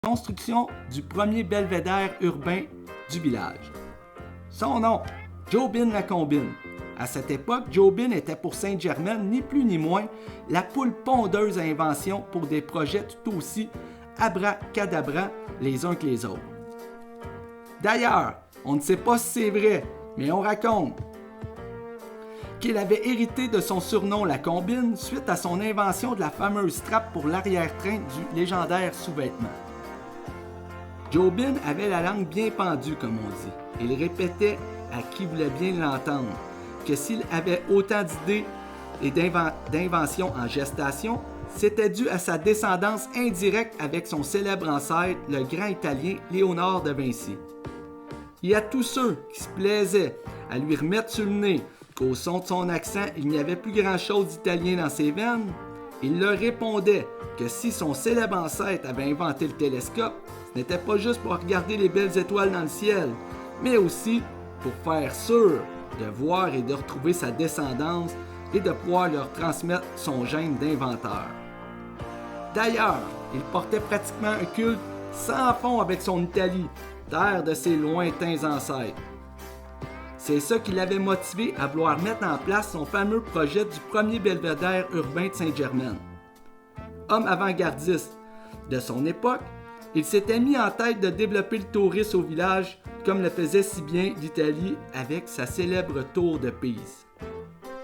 construction du premier belvédère urbain du village. Son nom, Jobin la Combine. À cette époque, Jobin était pour Sainte-Germaine ni plus ni moins la poule pondeuse à invention pour des projets tout aussi abracadabrants les uns que les autres. D'ailleurs, on ne sait pas si c'est vrai, mais on raconte qu'il avait hérité de son surnom la Combine suite à son invention de la fameuse trappe pour l'arrière-train du légendaire sous-vêtement. Jobin avait la langue bien pendue, comme on dit. Il répétait à qui voulait bien l'entendre que s'il avait autant d'idées et d'inventions en gestation, c'était dû à sa descendance indirecte avec son célèbre ancêtre, le grand Italien Léonard de Vinci. Et à tous ceux qui se plaisaient à lui remettre sur le nez qu'au son de son accent, il n'y avait plus grand-chose d'italien dans ses veines, il leur répondait que si son célèbre ancêtre avait inventé le télescope, ce n'était pas juste pour regarder les belles étoiles dans le ciel, mais aussi pour faire sûr de voir et de retrouver sa descendance et de pouvoir leur transmettre son gène d'inventeur. D'ailleurs, il portait pratiquement un culte sans fond avec son Italie, terre de ses lointains ancêtres. C'est ça qui l'avait motivé à vouloir mettre en place son fameux projet du premier belvédère urbain de Sainte-Germaine. Homme avant-gardiste de son époque, il s'était mis en tête de développer le tourisme au village comme le faisait si bien l'Italie avec sa célèbre tour de Pise.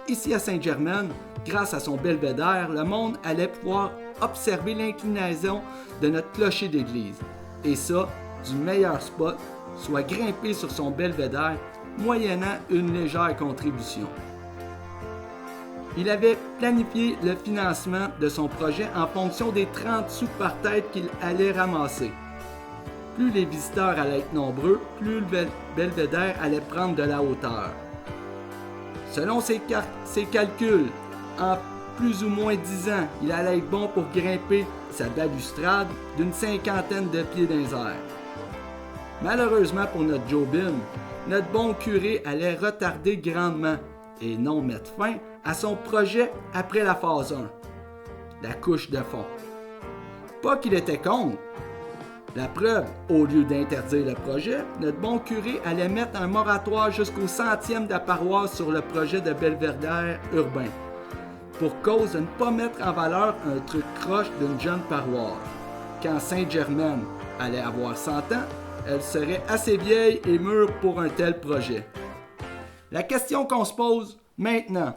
Ici à Sainte-Germaine, grâce à son belvédère, le monde allait pouvoir observer l'inclinaison de notre clocher d'église. Et ça, du meilleur spot, soit grimper sur son belvédère, moyennant une légère contribution. Il avait planifié le financement de son projet en fonction des 30 sous par tête qu'il allait ramasser. Plus les visiteurs allaient être nombreux, plus le belvédère allait prendre de la hauteur. Selon ses calculs, en plus ou moins 10 ans, il allait être bon pour grimper sa balustrade d'une 50aine de pieds dans les airs. Malheureusement pour notre Jobin, notre bon curé allait retarder grandement et non mettre fin à son projet après la phase 1, la couche de fond. Pas qu'il était contre. La preuve, au lieu d'interdire le projet, notre bon curé allait mettre un moratoire jusqu'au 100e de la paroisse sur le projet de belvédère urbain, pour cause de ne pas mettre en valeur un truc croche d'une jeune paroisse. Quand Sainte-Germaine allait avoir 100 ans, elle serait assez vieille et mûre pour un tel projet. La question qu'on se pose maintenant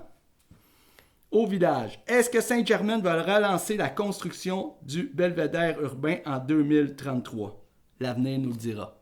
au village, est-ce que Sainte-Germaine va relancer la construction du belvédère urbain en 2033? L'avenir nous le dira.